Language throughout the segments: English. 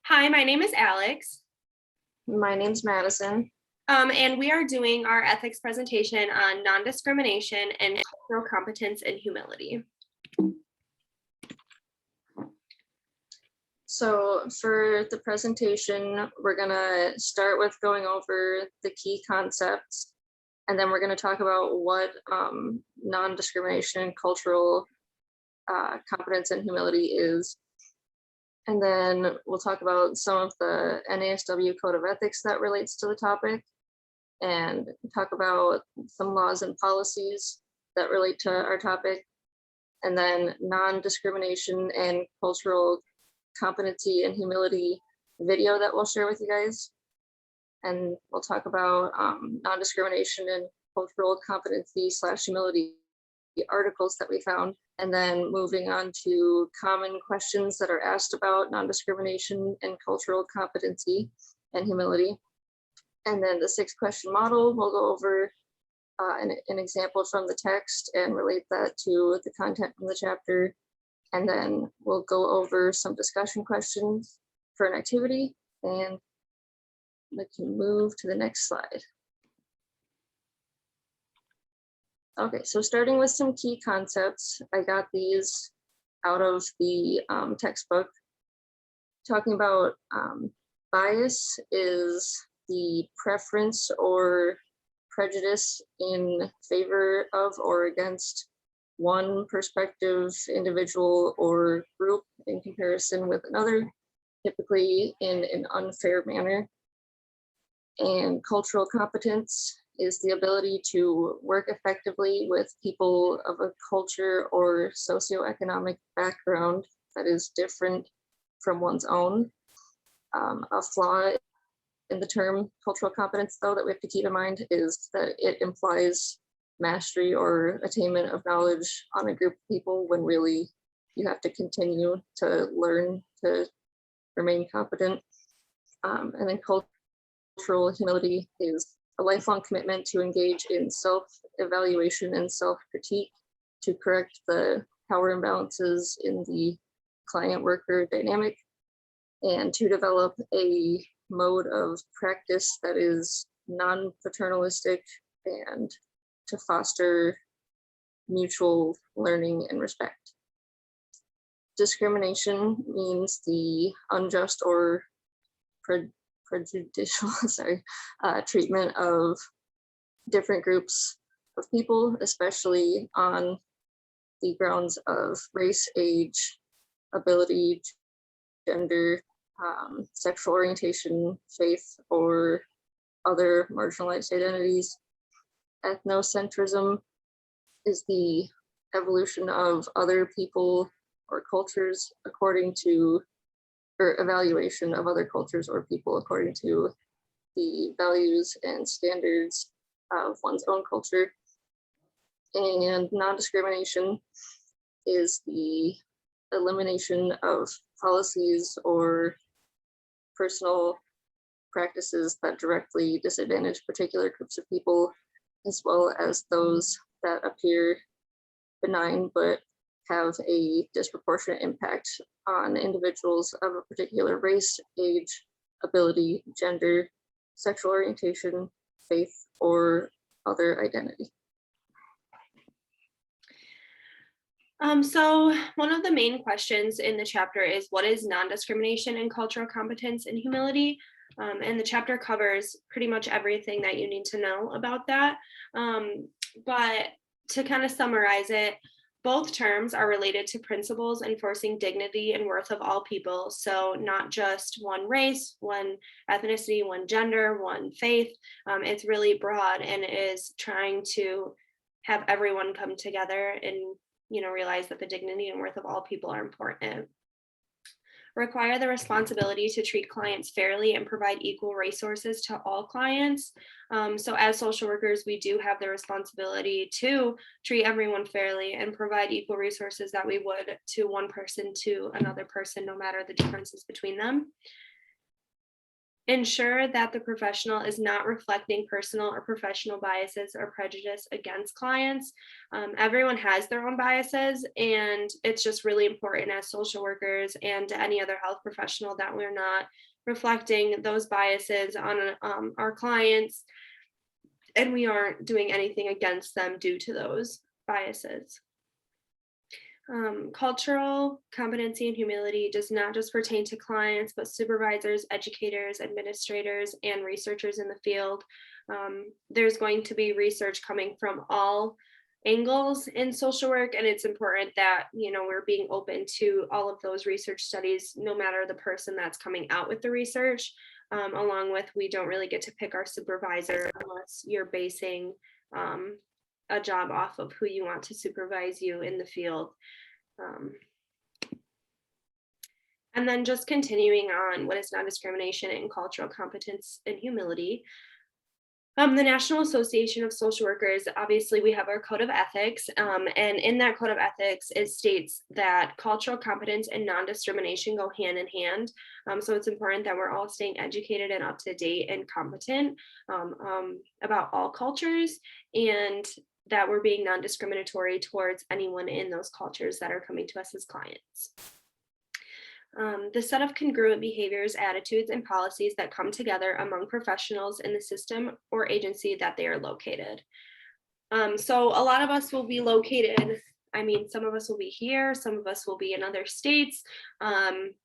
Hi, my name is Alex, My name's Madison. and we are doing our ethics presentation on non-discrimination and cultural competence and humility. So for the presentation, we're gonna start with going over the key concepts, and then we're gonna talk about what non-discrimination, cultural competence and humility is. And then we'll talk about some of the NASW Code of Ethics that relates to the topic, and talk about some laws and policies that relate to our topic, and then non-discrimination and cultural competency and humility video that we'll share with you guys. And we'll talk about non-discrimination and cultural competency / humility articles that we found. And then moving on to common questions that are asked about non-discrimination and cultural competency and humility. And then the 6-question model, we'll go over an example from the text and relate that to the content from the chapter. And then we'll go over some discussion questions for an activity, and we can move to the next slide. Okay, so starting with some key concepts, I got these out of the textbook. Talking about bias is the preference or prejudice in favor of or against one perspective, individual, or group in comparison with another, typically in an unfair manner. And cultural competence is the ability to work effectively with people of a culture or socioeconomic background that is different from one's own. A flaw in the term cultural competence, though, that we have to keep in mind is that it implies mastery or attainment of knowledge on a group of people, when really you have to continue to learn to remain competent. And then cultural humility is a lifelong commitment to engage in self-evaluation and self-critique to correct the power imbalances in the client-worker dynamic, and to develop a mode of practice that is non-paternalistic and to foster mutual learning and respect. Discrimination means the unjust or prejudicial treatment of different groups of people, especially on the grounds of race, age, ability, gender, sexual orientation, faith, or other marginalized identities. Ethnocentrism is the evolution of other people or cultures according to, or evaluation of other cultures or people according to the values and standards of one's own culture. And non-discrimination is the elimination of policies or personal practices that directly disadvantage particular groups of people, as well as those that appear benign but have a disproportionate impact on individuals of a particular race, age, ability, gender, sexual orientation, faith, or other identity. So one of the main questions in the chapter is, what is non-discrimination and cultural competence and humility? And the chapter covers pretty much everything that you need to know about that. But to kind of summarize it, both terms are related to principles enforcing dignity and worth of all people. So not just one race, one ethnicity, one gender, one faith. It's really broad and is trying to have everyone come together and realize that the dignity and worth of all people are important. Require the responsibility to treat clients fairly and provide equal resources to all clients. So as social workers, we do have the responsibility to treat everyone fairly and provide equal resources that we would to one person to another person, no matter the differences between them. Ensure that the professional is not reflecting personal or professional biases or prejudice against clients. Everyone has their own biases, and it's just really important as social workers and any other health professional that we're not reflecting those biases on our clients, and we aren't doing anything against them due to those biases. Cultural competency and humility does not just pertain to clients, but supervisors, educators, administrators, and researchers in the field. There's going to be research coming from all angles in social work, and it's important that we're being open to all of those research studies, no matter the person that's coming out with the research. Along with, we don't really get to pick our supervisor unless you're basing a job off of who you want to supervise you in the field. And then just continuing on, what is non-discrimination and cultural competence and humility? The National Association of Social Workers, obviously we have our code of ethics, and in that code of ethics, it states that cultural competence and non-discrimination go hand in hand. So it's important that we're all staying educated and up to date and competent about all cultures, and that we're being non-discriminatory towards anyone in those cultures that are coming to us as clients. The set of congruent behaviors, attitudes, and policies that come together among professionals in the system or agency that they are located. So a lot of us will be located, some of us will be here, some of us will be in other states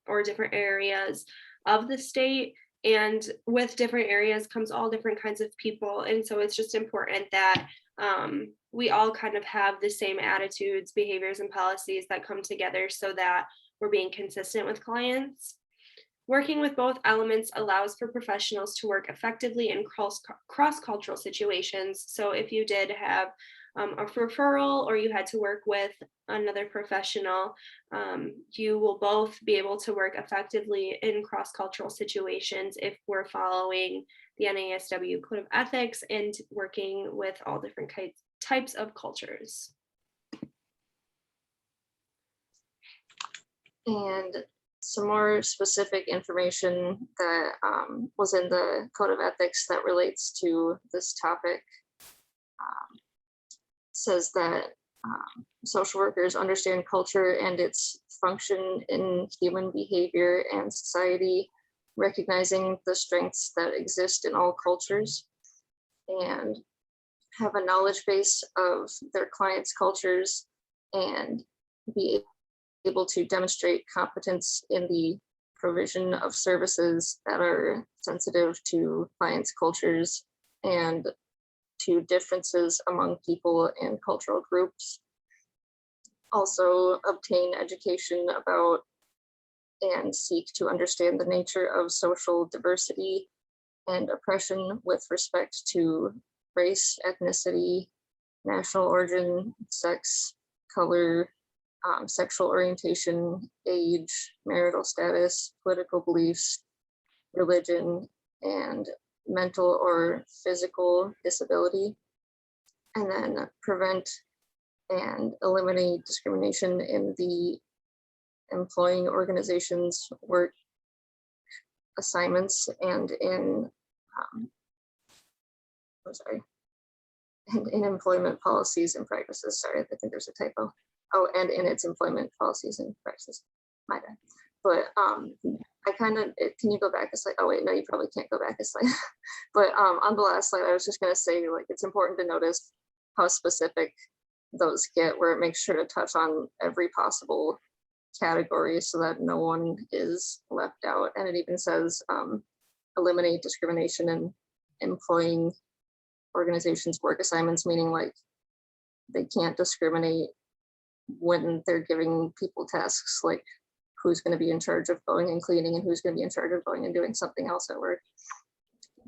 or different areas of the state. And with different areas comes all different kinds of people. And so it's just important that we all kind of have the same attitudes, behaviors, and policies that come together so that we're being consistent with clients. Working with both elements allows for professionals to work effectively in cross-cultural situations. So if you did have a referral or you had to work with another professional, you will both be able to work effectively in cross-cultural situations if we're following the NASW Code of Ethics and working with all different types of cultures. And some more specific information that was in the Code of Ethics that relates to this topic says that social workers understand culture and its function in human behavior and society, recognizing the strengths that exist in all cultures, and have a knowledge base of their clients' cultures and be able to demonstrate competence in the provision of services that are sensitive to clients' cultures and to differences among people and cultural groups. Also obtain education about and seek to understand the nature of social diversity and oppression with respect to race, ethnicity, national origin, sex, color, sexual orientation, age, marital status, political beliefs, religion, and mental or physical disability, and then prevent and eliminate discrimination in the employing organizations' work assignments and in in employment policies and practices. Sorry, I think there's a typo. Oh, and in its employment policies and practices. My bad. But I kind of, can you go back a slide? Oh wait, no, you probably can't go back a slide. But on the last slide, I was just gonna say, like, it's important to notice how specific those get, where it makes sure to touch on every possible category so that no one is left out. And it even says eliminate discrimination in employing organizations' work assignments, meaning like they can't discriminate when they're giving people tasks, like who's going to be in charge of going and cleaning and who's going to be in charge of going and doing something else at work.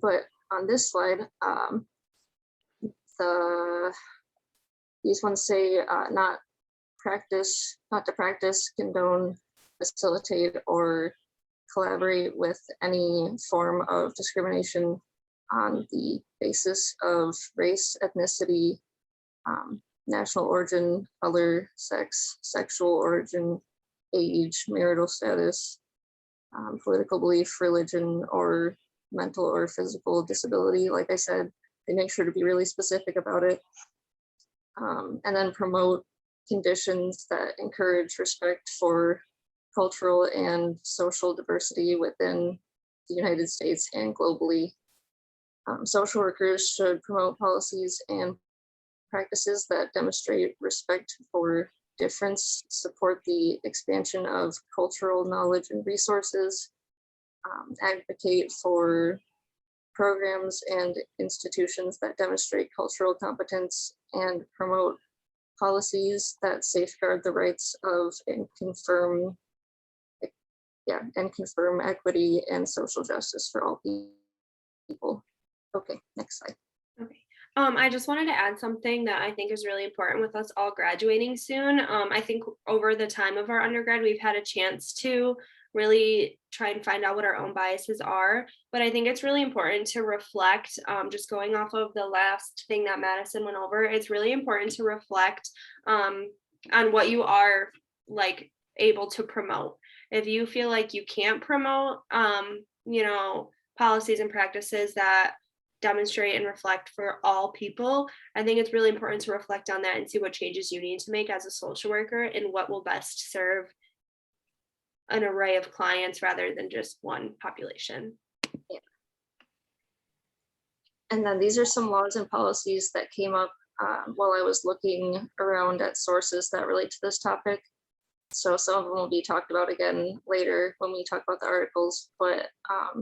But on this slide, these ones say not to practice, condone, facilitate, or collaborate with any form of discrimination on the basis of race, ethnicity, national origin, color, sex, sexual origin, age, marital status, political belief, religion, or mental or physical disability. Like I said, they make sure to be really specific about it. And then promote conditions that encourage respect for cultural and social diversity within the United States and globally. Social workers should promote policies and practices that demonstrate respect for difference, support the expansion of cultural knowledge and resources, advocate for programs and institutions that demonstrate cultural competence, and promote policies that safeguard the rights of and confirm equity and social justice for all people. Okay, next slide. Okay. I just wanted to add something that I think is really important with us all graduating soon. I think over the time of our undergrad, we've had a chance to really try and find out what our own biases are. But I think it's really important to reflect, just going off of the last thing that Madison went over, it's really important to reflect on what you are like able to promote. If you feel like you can't promote, policies and practices that demonstrate and reflect for all people, I think it's really important to reflect on that and see what changes you need to make as a social worker and what will best serve an array of clients rather than just one population. Yeah. And then these are some laws and policies that came up while I was looking around at sources that relate to this topic. So some of them will be talked about again later when we talk about the articles, but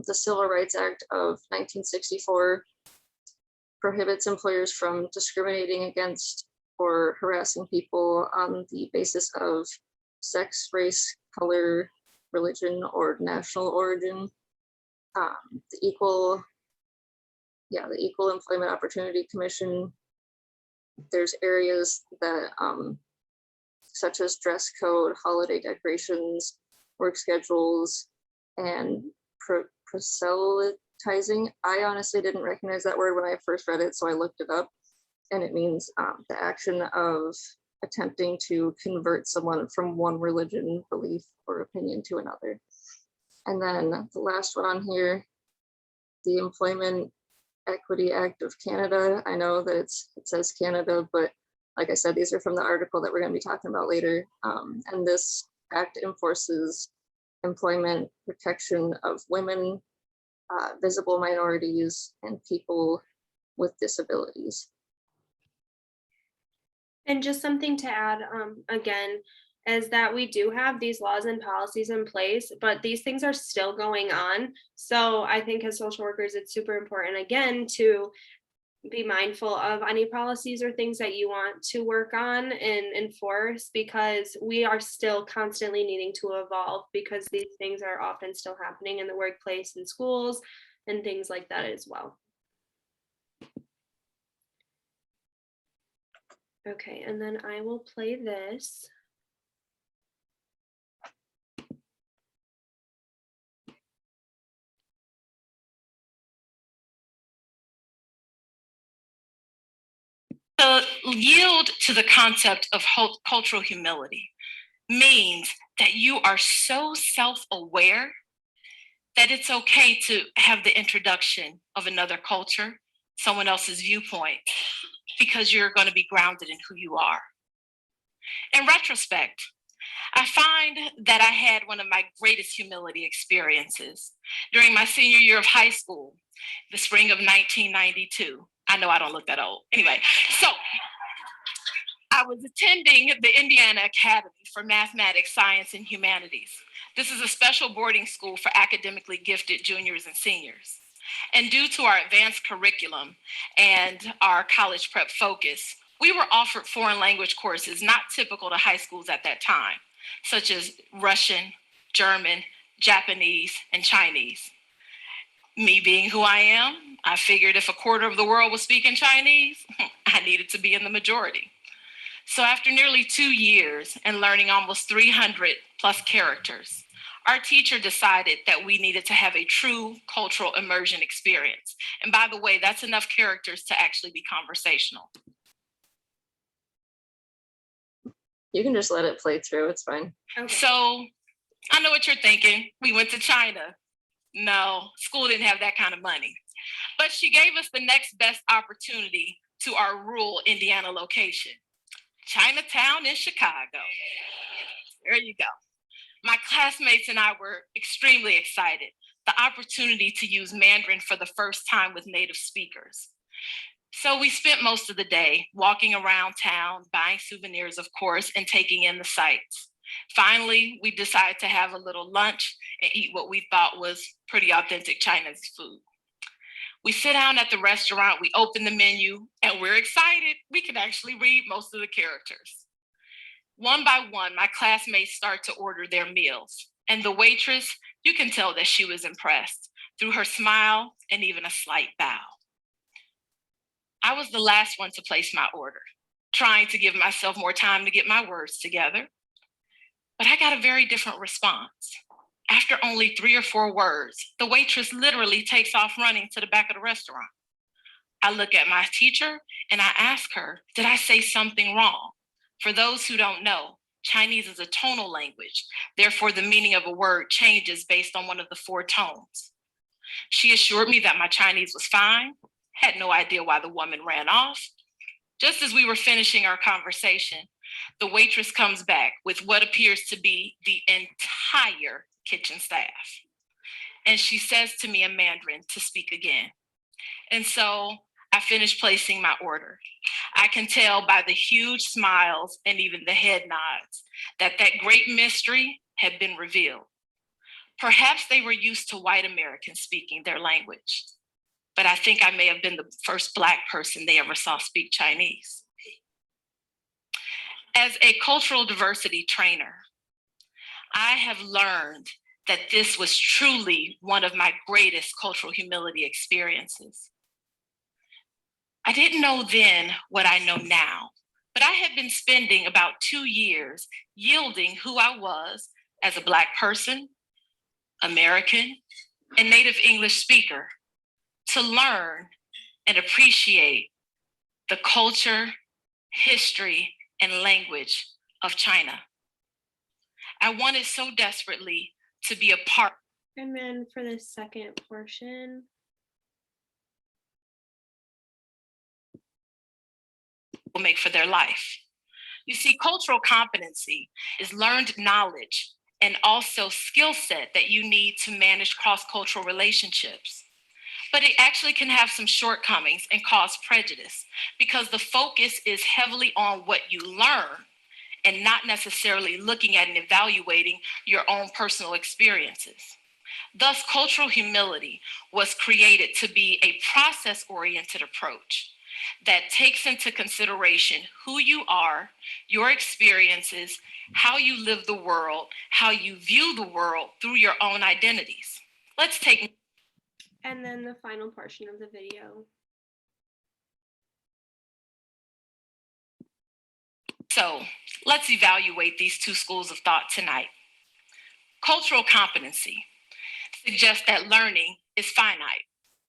the Civil Rights Act of 1964 prohibits employers from discriminating against or harassing people on the basis of sex, race, color, religion, or national origin. The Equal Employment Opportunity Commission, there's areas that such as dress code, holiday decorations, work schedules, and proselytizing. I honestly didn't recognize that word when I first read it, so I looked it up, and it means the action of attempting to convert someone from one religion, belief, or opinion to another. And then the last one on here, the Employment Equity Act of Canada. I know that it says Canada, but like I said, these are from the article that we're going to be talking about later. And this act enforces employment protection of women, visible minorities, and people with disabilities. And just something to add, again, is that we do have these laws and policies in place, but these things are still going on. So I think as social workers, it's super important, again, to be mindful of any policies or things that you want to work on and enforce, because we are still constantly needing to evolve, because these things are often still happening in the workplace and schools and things like that as well. Okay, and then I will play this. To yield to the concept of cultural humility means that you are so self-aware that it's okay to have the introduction of another culture, someone else's viewpoint, because you're going to be grounded in who you are. In retrospect, I find that I had one of my greatest humility experiences during my senior year of high school, the spring of 1992. I know I don't look that old. Anyway, so I was attending the Indiana Academy for Mathematics, Science, and Humanities. This is a special boarding school for academically gifted juniors and seniors. And due to our advanced curriculum and our college prep focus, we were offered foreign language courses not typical to high schools at that time, such as Russian, German, Japanese, and Chinese. Me being who I am, I figured if a quarter of the world was speaking Chinese, I needed to be in the majority. So after nearly 2 years and learning almost 300 plus characters, our teacher decided that we needed to have a true cultural immersion experience. And by the way, that's enough characters to actually be conversational. You can just let it play through, it's fine. Okay. So I know what you're thinking. We went to China. No, school didn't have that kind of money. But she gave us the next best opportunity to our rural Indiana location, Chinatown in Chicago. There you go. My classmates and I were extremely excited. The opportunity to use Mandarin for the first time with native speakers. So we spent most of the day walking around town, buying souvenirs, of course, and taking in the sights. Finally, we decided to have a little lunch and eat what we thought was pretty authentic Chinese food. We sit down at the restaurant, we open the menu, and we're excited. We can actually read most of the characters. One by one, my classmates start to order their meals. And the waitress, you can tell that she was impressed through her smile and even a slight bow. I was the last one to place my order, trying to give myself more time to get my words together. But I got a very different response. After only 3 or 4 words, the waitress literally takes off running to the back of the restaurant. I look at my teacher and I ask her, did I say something wrong? For those who don't know, Chinese is a tonal language. Therefore, the meaning of a word changes based on one of the 4 tones. She assured me that my Chinese was fine, had no idea why the woman ran off. Just as we were finishing our conversation, the waitress comes back with what appears to be the entire kitchen staff. And she says to me in Mandarin to speak again. And so I finished placing my order. I can tell by the huge smiles and even the head nods that that great mystery had been revealed. Perhaps they were used to white Americans speaking their language, but I think I may have been the first Black person they ever saw speak Chinese. As a cultural diversity trainer, I have learned that this was truly one of my greatest cultural humility experiences. I didn't know then what I know now, but I had been spending about 2 years yielding who I was as a Black person, American, and native English speaker to learn and appreciate the culture, history, and language of China. I wanted so desperately to be a part. And then for the second portion, will make for their life. You see, cultural competency is learned knowledge and also skill set that you need to manage cross-cultural relationships. But it actually can have some shortcomings and cause prejudice because the focus is heavily on what you learn and not necessarily looking at and evaluating your own personal experiences. Thus, cultural humility was created to be a process-oriented approach that takes into consideration who you are, your experiences, how you live the world, how you view the world through your own identities. Let's take. and then the final portion of the video. So let's evaluate these 2 schools of thought tonight. Cultural competency suggests that learning is finite,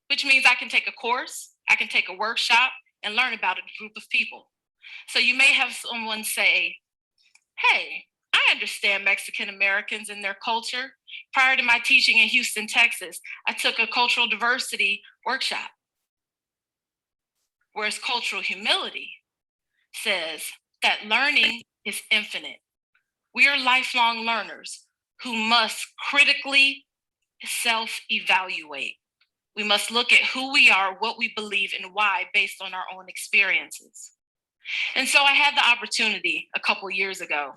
which means I can take a course, I can take a workshop, and learn about a group of people. So you may have someone say, hey, I understand Mexican Americans and their culture. Prior to my teaching in Houston, Texas, I took a cultural diversity workshop. Whereas cultural humility says that learning is infinite. We are lifelong learners who must critically self-evaluate. We must look at who we are, what we believe, and why based on our own experiences. And so I had the opportunity a couple years ago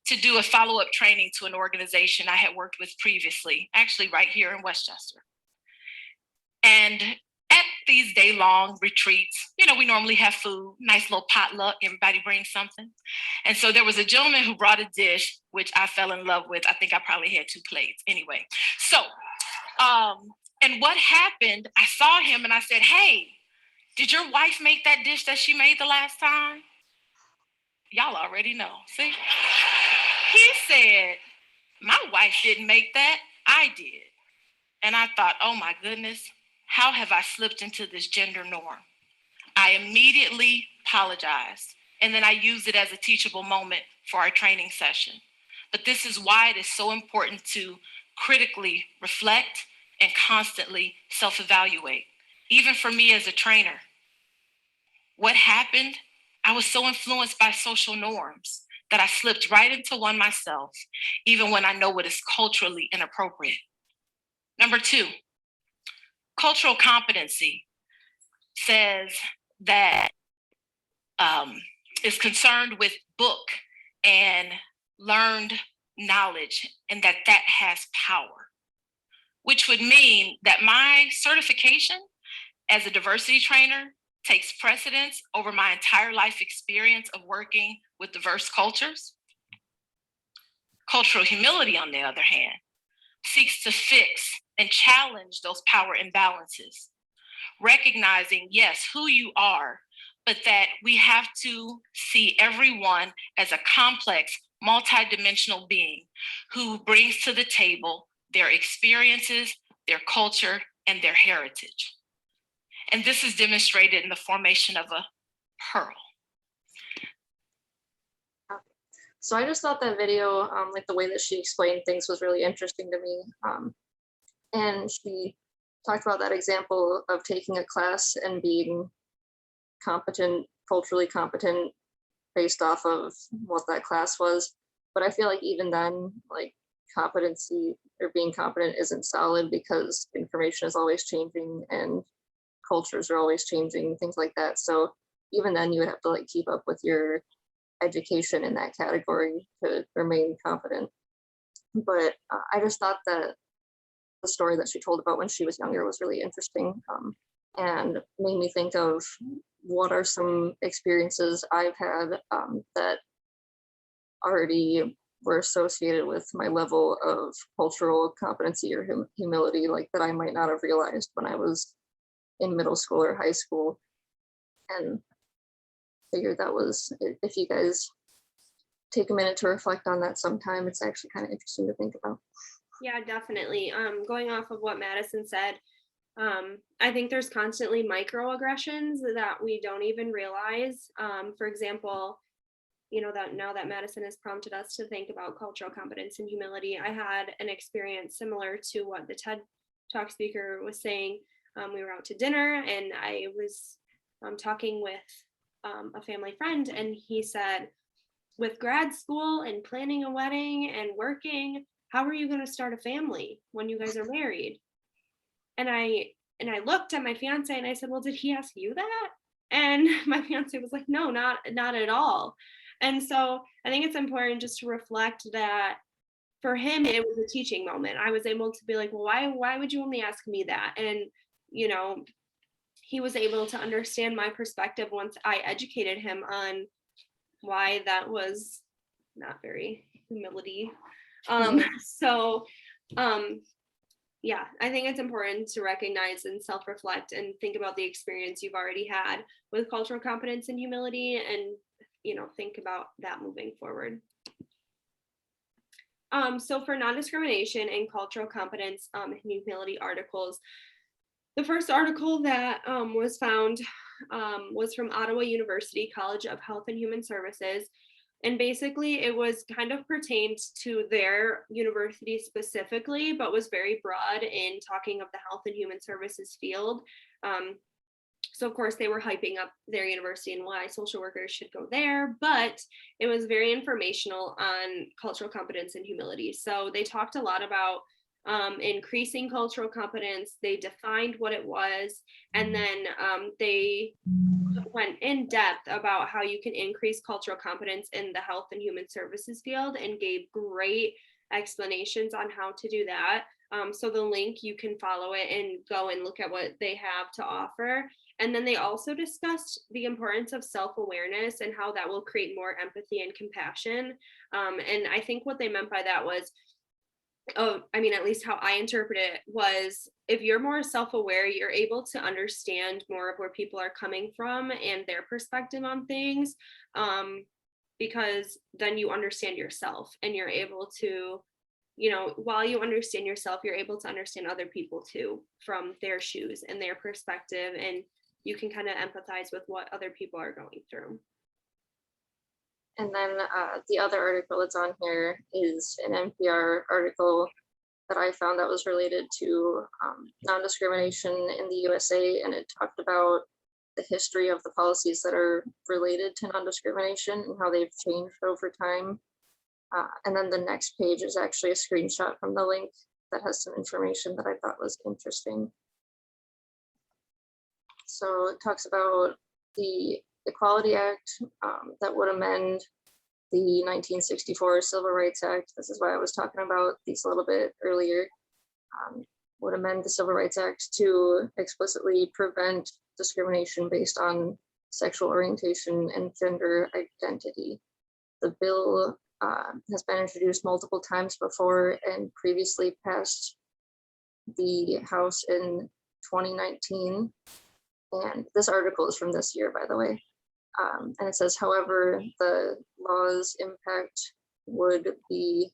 to do a follow-up training to an organization I had worked with previously, actually right here in Westchester. And at these day-long retreats, we normally have food, nice little potluck, everybody brings something. And so there was a gentleman who brought a dish, which I fell in love with. I think I probably had 2 plates anyway. So, and what happened, I saw him and I said, hey, did your wife make that dish that she made the last time? Y'all already know, see? He said, my wife didn't make that, I did. And I thought, oh my goodness, how have I slipped into this gender norm? I immediately apologized. And then I used it as a teachable moment for our training session. But this is why it is so important to critically reflect and constantly self-evaluate. Even for me as a trainer, what happened? I was so influenced by social norms that I slipped right into one myself, even when I know what is culturally inappropriate. Number two, cultural competency says that is concerned with book and learned knowledge, and that has power, which would mean that my certification as a diversity trainer takes precedence over my entire life experience of working with diverse cultures. Cultural humility, on the other hand, seeks to fix and challenge those power imbalances, recognizing, yes, who you are, but that we have to see everyone as a complex, multidimensional being who brings to the table their experiences, their culture, and their heritage. And this is demonstrated in the formation of a pearl. So I just thought that video, like the way that she explained things was really interesting to me. And she talked about that example of taking a class and being competent, culturally competent based off of what that class was. But I feel like even then, like competency or being competent isn't solid because information is always changing and cultures are always changing, things like that. So even then you would have to like keep up with your education in that category to remain confident. But I just thought that the story that she told about when she was younger was really interesting, and made me think of what are some experiences I've had that already were associated with my level of cultural competency or humility, like that I might not have realized when I was in middle school or high school. And figured that was, if you guys take a minute to reflect on that sometime, it's actually kind of interesting to think about. Yeah, definitely. Going off of what Madison said, I think there's constantly microaggressions that we don't even realize. For example, that now that Madison has prompted us to think about cultural competence and humility, I had an experience similar to what the TED Talk speaker was saying. We were out to dinner and I was talking with a family friend, and he said, with grad school and planning a wedding and working, how are you going to start a family when you guys are married? And I looked at my fiance and I said, well, did he ask you that? And my fiance was like, no, not at all. And so I think it's important just to reflect that for him, it was a teaching moment. I was able to be like, well, why would you only ask me that? And, he was able to understand my perspective once I educated him on why that was not very humility. So yeah, I think it's important to recognize and self-reflect and think about the experience you've already had with cultural competence and humility, and think about that moving forward. So for non-discrimination and cultural competence and humility articles, the first article that was found was from Ottawa University College of Health and Human Services. And basically it was kind of pertained to their university specifically, but was very broad in talking of the health and human services field. So of course they were hyping up their university and why social workers should go there, but it was very informational on cultural competence and humility. So they talked a lot about increasing cultural competence. They defined what it was, and then they went in depth about how you can increase cultural competence in the health and human services field and gave great explanations on how to do that. So the link, you can follow it and go and look at what they have to offer. And then they also discussed the importance of self-awareness and how that will create more empathy and compassion. And I think what they meant by that was, at least how I interpret it was, if you're more self-aware, you're able to understand more of where people are coming from and their perspective on things, because then you understand yourself and you're able to, while you understand yourself, you're able to understand other people too, from their shoes and their perspective, and you can kind of empathize with what other people are going through. And then the other article that's on here is an NPR article that I found that was related to non-discrimination in the USA, and it talked about the history of the policies that are related to non-discrimination and how they've changed over time. And then the next page is actually a screenshot from the link that has some information that I thought was interesting. So it talks about the Equality Act that would amend the 1964 Civil Rights Act. This is why I was talking about these a little bit earlier. Would amend the Civil Rights Act to explicitly prevent discrimination based on sexual orientation and gender identity. The bill has been introduced multiple times before and previously passed the House in 2019. And this article is from this year, by the way. And it says, however, the law's impact would be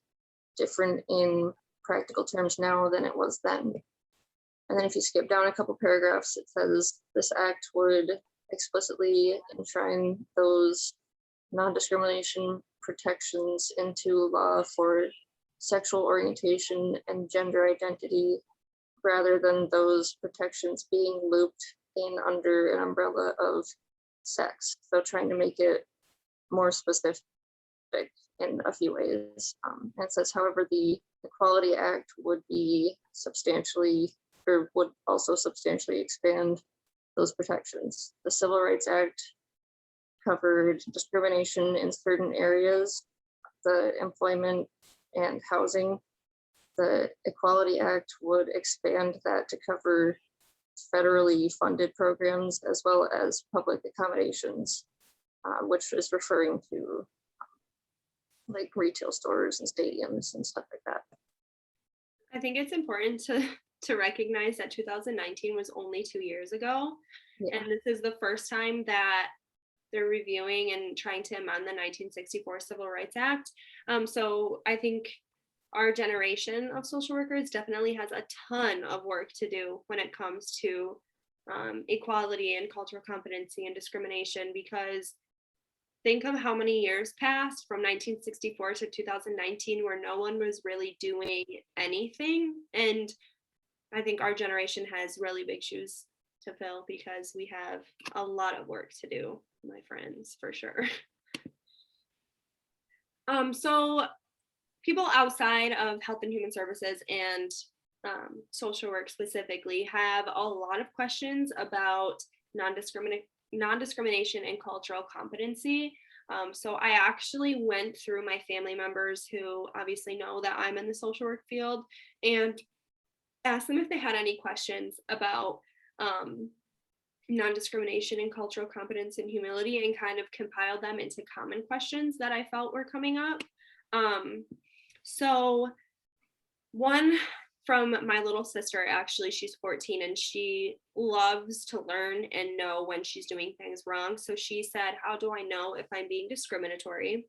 different in practical terms now than it was then. And then if you skip down a couple paragraphs, it says this act would explicitly enshrine those non-discrimination protections into law for sexual orientation and gender identity, rather than those protections being looped in under an umbrella of sex. So trying to make it more specific in a few ways. And it says, however, the Equality Act would be substantially, or would also substantially expand those protections. The Civil Rights Act covered discrimination in certain areas, the employment and housing. The Equality Act would expand that to cover federally funded programs as well as public accommodations, which is referring to like retail stores and stadiums and stuff like that. I think it's important to recognize that 2019 was only 2 years ago. Yeah. And this is the first time that they're reviewing and trying to amend the 1964 Civil Rights Act. So I think our generation of social workers definitely has a ton of work to do when it comes to equality and cultural competency and discrimination, because think of how many years passed from 1964 to 2019 where no one was really doing anything. And I think our generation has really big shoes to fill because we have a lot of work to do, my friends, for sure. So people outside of health and human services and social work specifically have a lot of questions about non-discrimination and cultural competency. So I actually went through my family members who obviously know that I'm in the social work field and asked them if they had any questions about non-discrimination and cultural competence and humility, and kind of compiled them into common questions that I felt were coming up. So one from my little sister, actually, she's 14 and she loves to learn and know when she's doing things wrong. So she said, how do I know if I'm being discriminatory?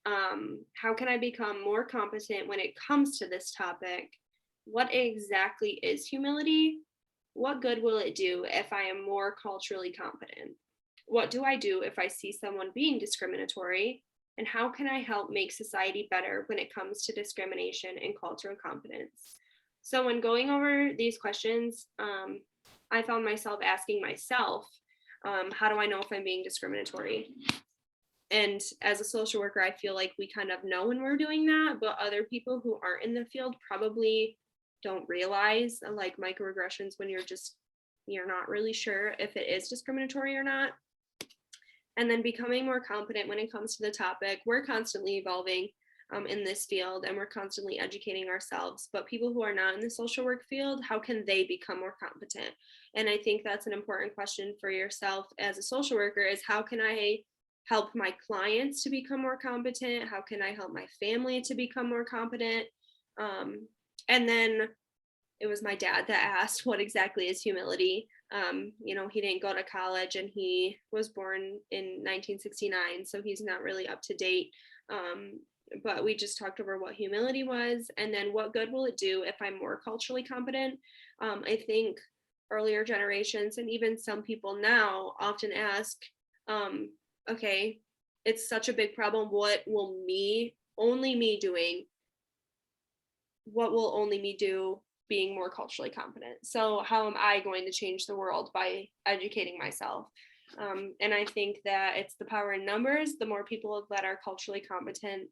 How can I become more competent when it comes to this topic? What exactly is humility? What good will it do if I am more culturally competent? What do I do if I see someone being discriminatory? And how can I help make society better when it comes to discrimination and cultural competence? So when going over these questions, I found myself asking myself, how do I know if I'm being discriminatory? And as a social worker, I feel like we kind of know when we're doing that, but other people who aren't in the field probably don't realize like microaggressions when you're not really sure if it is discriminatory or not. And then becoming more competent when it comes to the topic. We're constantly evolving in this field and we're constantly educating ourselves, but people who are not in the social work field, how can they become more competent? And I think that's an important question for yourself as a social worker, is how can I help my clients to become more competent? How can I help my family to become more competent? And then it was my dad that asked, what exactly is humility? He didn't go to college and he was born in 1969, so he's not really up to date. But we just talked over what humility was, and then what good will it do if I'm more culturally competent? I think earlier generations and even some people now often ask, okay, it's such a big problem. What will only me doing what will only me do being more culturally competent? So how am I going to change the world by educating myself? And I think that it's the power in numbers. The more people that are culturally competent,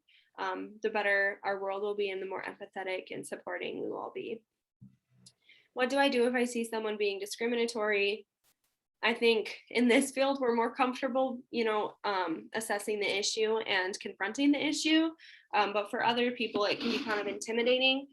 the better our world will be and the more empathetic and supporting we will all be. What do I do if I see someone being discriminatory? I think in this field, we're more comfortable, assessing the issue and confronting the issue. But for other people, it can be kind of intimidating.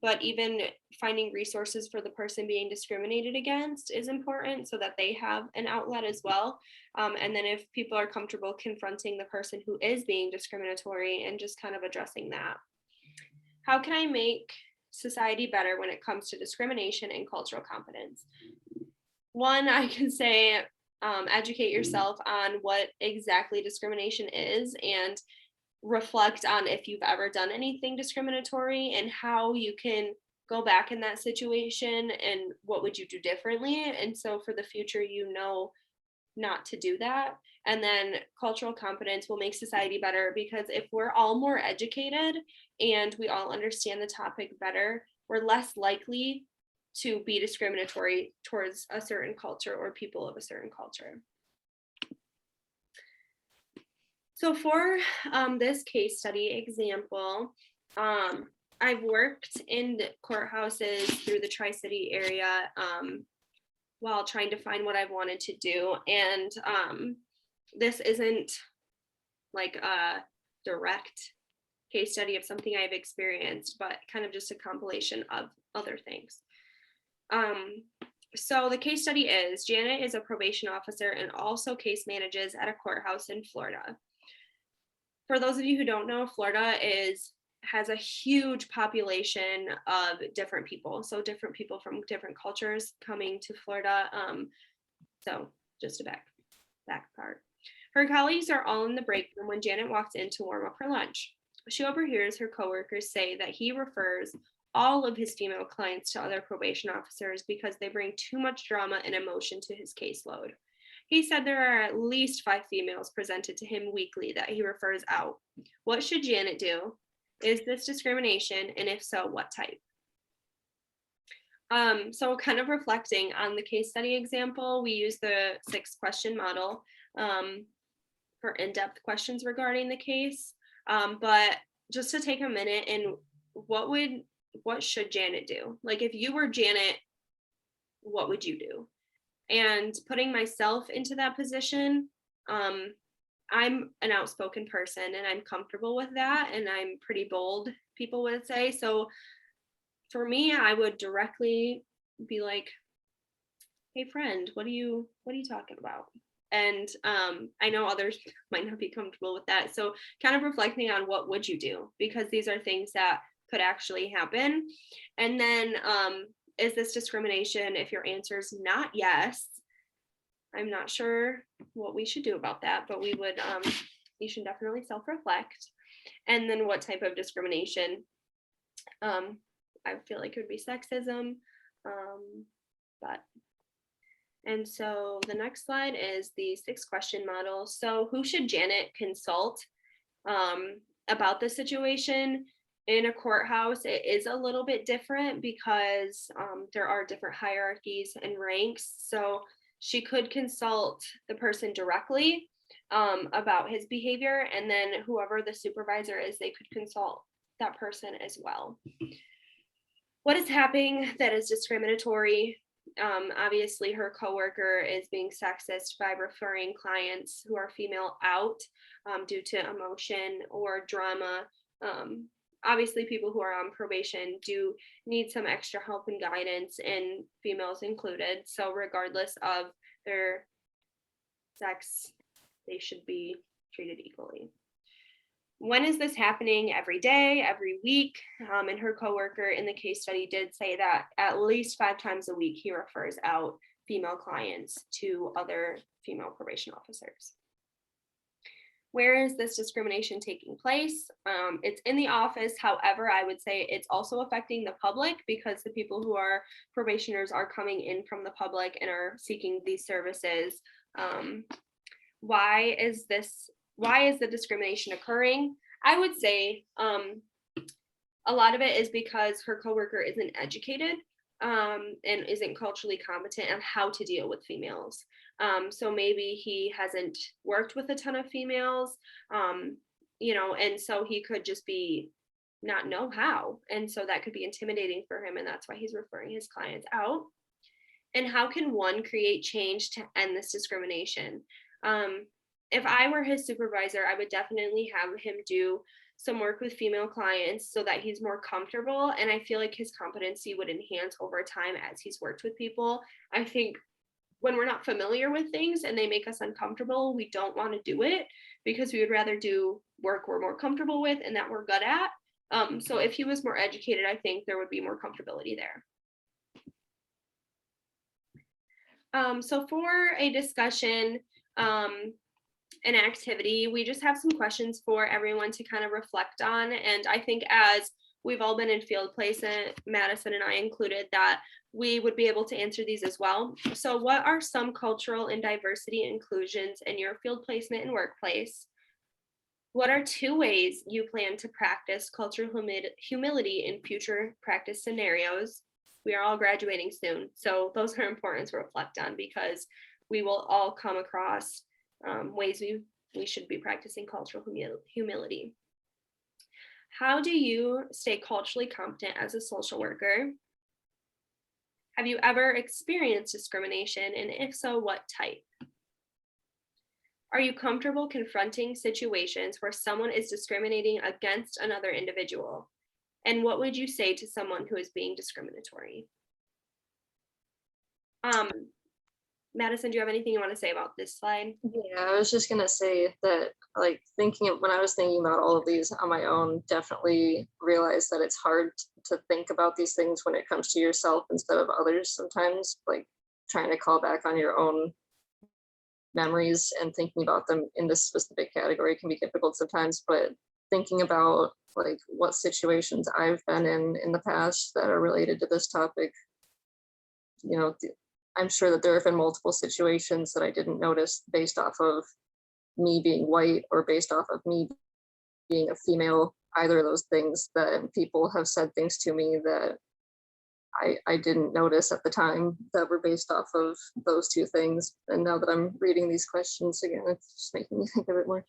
But even finding resources for the person being discriminated against is important so that they have an outlet as well. And then if people are comfortable confronting the person who is being discriminatory and just kind of addressing that. How can I make society better when it comes to discrimination and cultural competence? One, I can say educate yourself on what exactly discrimination is and reflect on if you've ever done anything discriminatory and how you can go back in that situation and what would you do differently. And so for the future, not to do that. And then cultural competence will make society better because if we're all more educated and we all understand the topic better, we're less likely to be discriminatory towards a certain culture or people of a certain culture. So for this case study example, I've worked in courthouses through the Tri-City area while trying to find what I've wanted to do. And this isn't like a direct case study of something I've experienced, but kind of just a compilation of other things. So the case study is Janet is a probation officer and also case manages at a courthouse in Florida. For those of you who don't know, Florida has a huge population of different people. So different people from different cultures coming to Florida. So just a back part. Her colleagues are all in the break room when Janet walks in to warm up her lunch. She overhears her coworkers say that he refers all of his female clients to other probation officers because they bring too much drama and emotion to his caseload. He said there are at least 5 females presented to him weekly that he refers out. What should Janet do? Is this discrimination? And if so, what type? So kind of reflecting on the case study example, we use the 6-question model for in-depth questions regarding the case. But just to take a minute, and what should Janet do? Like if you were Janet, what would you do? And putting myself into that position, I'm an outspoken person and I'm comfortable with that. And I'm pretty bold, people would say. So for me, I would directly be like, hey friend, what are you talking about? And I know others might not be comfortable with that. So kind of reflecting on what would you do? Because these are things that could actually happen. And then is this discrimination? If your answer is not yes, I'm not sure what we should do about that, but we would, you should definitely self-reflect. And then what type of discrimination? I feel like it would be sexism, and so the next slide is the 6-question model. So who should Janet consult about the situation? In a courthouse, it is a little bit different because there are different hierarchies and ranks. So she could consult the person directly about his behavior, and then whoever the supervisor is, they could consult that person as well. What is happening that is discriminatory? Obviously, her coworker is being sexist by referring clients who are female out due to emotion or drama. Obviously, people who are on probation do need some extra help and guidance, and females included. So regardless of their sex, they should be treated equally. When is this happening? Every day, every week? And her coworker in the case study did say that at least 5 times a week, he refers out female clients to other female probation officers. Where is this discrimination taking place? It's in the office. However, I would say it's also affecting the public because the people who are probationers are coming in from the public and are seeking these services. Why is the discrimination occurring? I would say a lot of it is because her coworker isn't educated and isn't culturally competent on how to deal with females. So maybe he hasn't worked with a ton of females, and so he could just be not know how. And so that could be intimidating for him. And that's why he's referring his clients out. And how can one create change to end this discrimination? If I were his supervisor, I would definitely have him do some work with female clients so that he's more comfortable. And I feel like his competency would enhance over time as he's worked with people. I think when we're not familiar with things and they make us uncomfortable, we don't want to do it because we would rather do work we're more comfortable with and that we're good at. So if he was more educated, I think there would be more comfortability there. So for a discussion, an activity, we just have some questions for everyone to kind of reflect on. And I think as we've all been in field placement, Madison and I included, that we would be able to answer these as well. So what are some cultural and diversity inclusions in your field placement and workplace? What are 2 ways you plan to practice cultural humility in future practice scenarios? We are all graduating soon, so those are important to reflect on because we will all come across ways we should be practicing cultural humility. How do you stay culturally competent as a social worker? Have you ever experienced discrimination, and if so, what type? Are you comfortable confronting situations where someone is discriminating against another individual? And what would you say to someone who is being discriminatory? Madison, do you have anything you want to say about this slide? Yeah, I was just gonna say that, like, when I was thinking about all of these on my own, definitely realized that it's hard to think about these things when it comes to yourself instead of others sometimes, like trying to call back on your own memories and thinking about them in this specific category can be difficult sometimes, but thinking about like what situations I've been in the past that are related to this topic, I'm sure that there have been multiple situations that I didn't notice based off of me being white or based off of me being a female, either of those things, that people have said things to me that I didn't notice at the time that were based off of those 2 things. And now that I'm reading these questions again, it's just making me think of it more.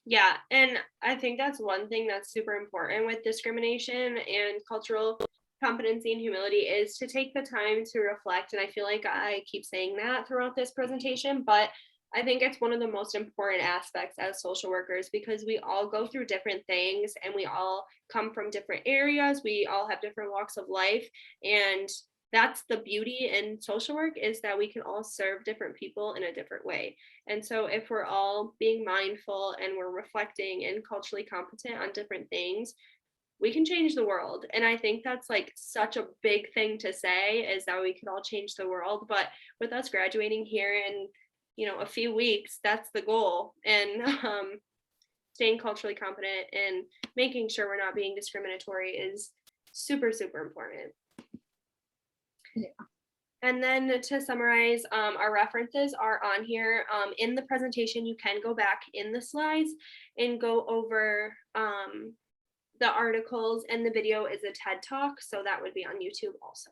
Yeah, and I think that's one thing that's super important with discrimination and cultural competency and humility is to take the time to reflect. And I feel like I keep saying that throughout this presentation, but I think it's one of the most important aspects as social workers because we all go through different things and we all come from different areas. We all have different walks of life. And that's the beauty in social work, is that we can all serve different people in a different way. And so if we're all being mindful and we're reflecting and culturally competent on different things, we can change the world. And I think that's like such a big thing to say, is that we could all change the world. But with us graduating here in a few weeks, that's the goal. And staying culturally competent and making sure we're not being discriminatory is super, super important. Yeah. And then to summarize, our references are on here. In the presentation, you can go back in the slides and go over the articles, and the video is a TED Talk, so that would be on YouTube also.